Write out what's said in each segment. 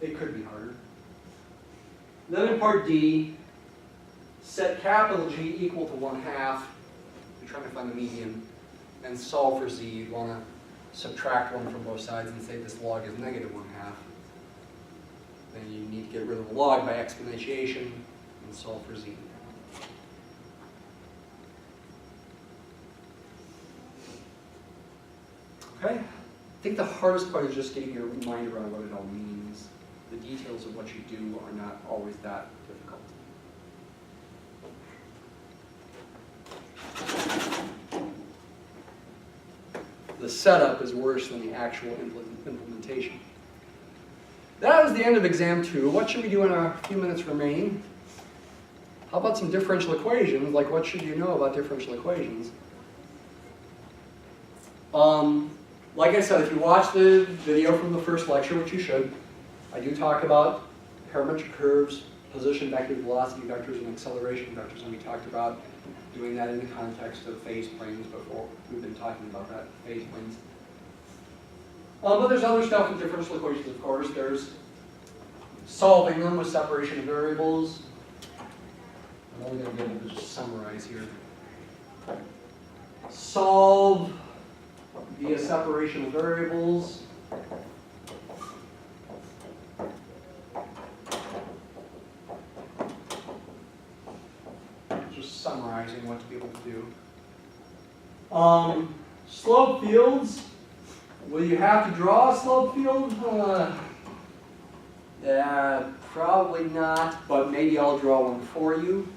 It could be harder. Then in part D, set capital G equal to 1/2. You're trying to find the median. And solve for Z. You want to subtract 1 from both sides and say this log is negative 1/2. Then you need to get rid of the log by exponentiation and solve for Z. Okay? I think the hardest part is just getting your mind around what it all means. The details of what you do are not always that difficult. The setup is worse than the actual implementation. That was the end of exam 2. What should we do in a few minutes remaining? How about some differential equations? Like, what should you know about differential equations? Like I said, if you watch the video from the first lecture, which you should, I do talk about parametric curves, position vectors, velocity vectors, and acceleration vectors, and we talked about doing that in the context of phase planes before. We've been talking about that, phase planes. But there's other stuff with differential equations, of course. There's solving them with separation of variables. I'm only going to be able to just summarize here. Solve via separation of variables. Just summarizing what to be able to do. Slope fields. Will you have to draw a slope field? Probably not, but maybe I'll draw one for you,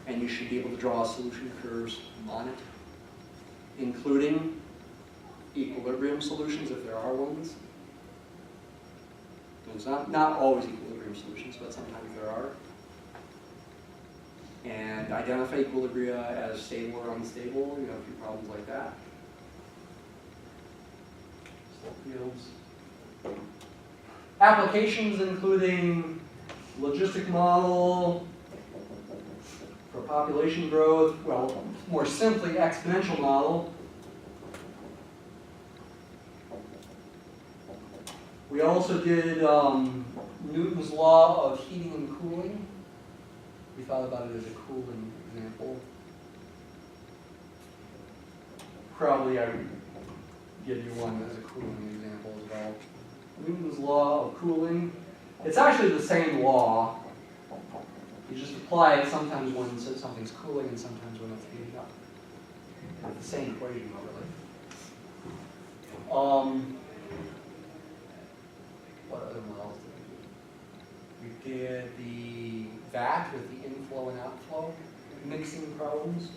and you should be able to draw solution curves on it, including equilibrium solutions if there are ones. There's not always equilibrium solutions, but sometimes there are. And identify equilibria as stable or unstable. You have a few problems like that. Fields. Applications including logistic model for population growth, well, more simply exponential model. We also did Newton's law of heating and cooling. We thought about it as a cooling example. Probably I would give you one as a cooling example as well. Newton's law of cooling. It's actually the same law. You just apply it sometimes when something's cooling and sometimes when it's heating up. It's the same equation, really. What other models did we do? We did the vat with the inflow and outflow mixing problems.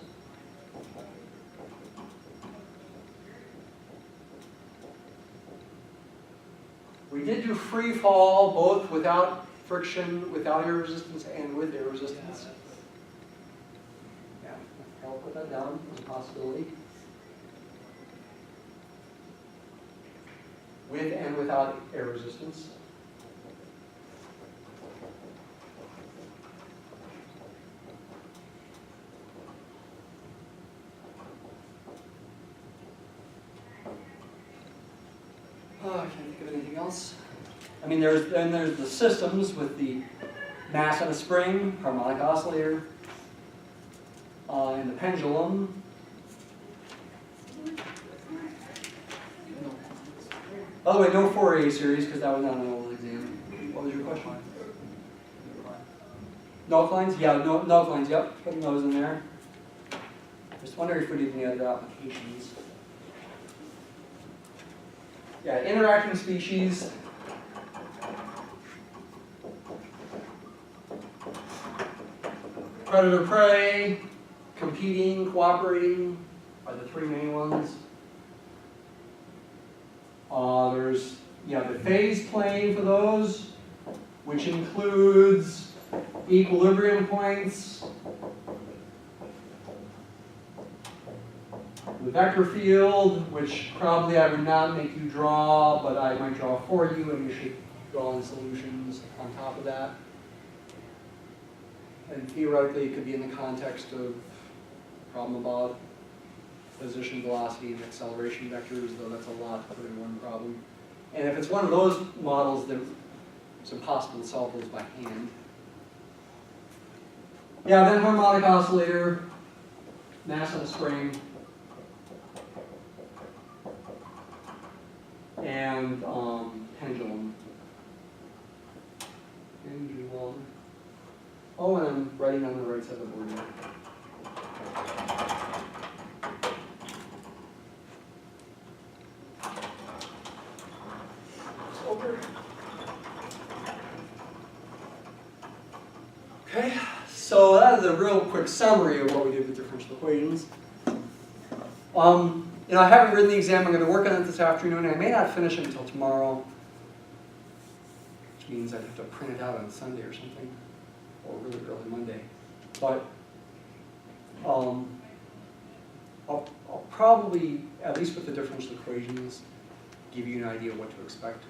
We did do free fall, both without friction, without air resistance, and with air resistance. Yeah, I'll put that down as a possibility. With and without air resistance. I can't think of anything else. I mean, there's the systems with the mass on a spring, harmonic oscillator, and the pendulum. By the way, no Fourier series because that was not an old exam. What was your question? Nullclines? Yeah, nullclines, yep. Putting those in there. Just wondering if we did any other applications. Yeah, interacting species. Predator-prey, competing, cooperating are the three main ones. There's the phase plane for those, which includes equilibrium points, the vector field, which probably I would not make you draw, but I might draw for you, and you should draw in solutions on top of that. And theoretically, it could be in the context of a problem about position, velocity, and acceleration vectors, though that's a lot to put in one problem. And if it's one of those models, then It's impossible to solve those by hand. Yeah, then harmonic oscillator, mass on a spring, and pendulum. Pendulum. Oh, and I'm writing on the right side of the board now. Over. Okay, so that is a real quick summary of what we did with differential equations. I haven't written the exam. I'm going to work on it this afternoon. I may not finish it until tomorrow, which means I'd have to print it out on Sunday or something, or really early Monday. But I'll probably, at least with the differential equations, give you an idea of what to expect.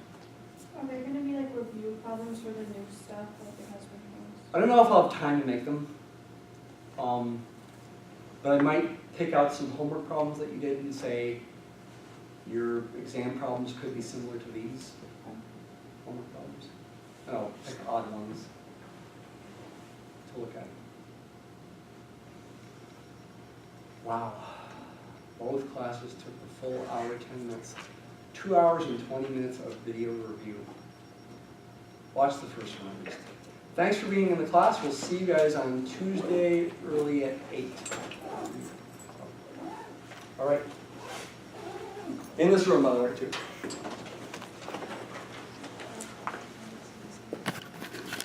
Are there going to be like review problems for the new stuff, like the husband things? I don't know if I'll have time to make them, but I might take out some homework problems that you did and say your exam problems could be similar to these homework problems. And I'll pick odd ones to look at. Wow. Both classes took the full hour, 10 minutes. 2 hours and 20 minutes of video review. Watch the first one at least. Thanks for being in the class. We'll see you guys on Tuesday early at 8. All right. In this room, by the way, too.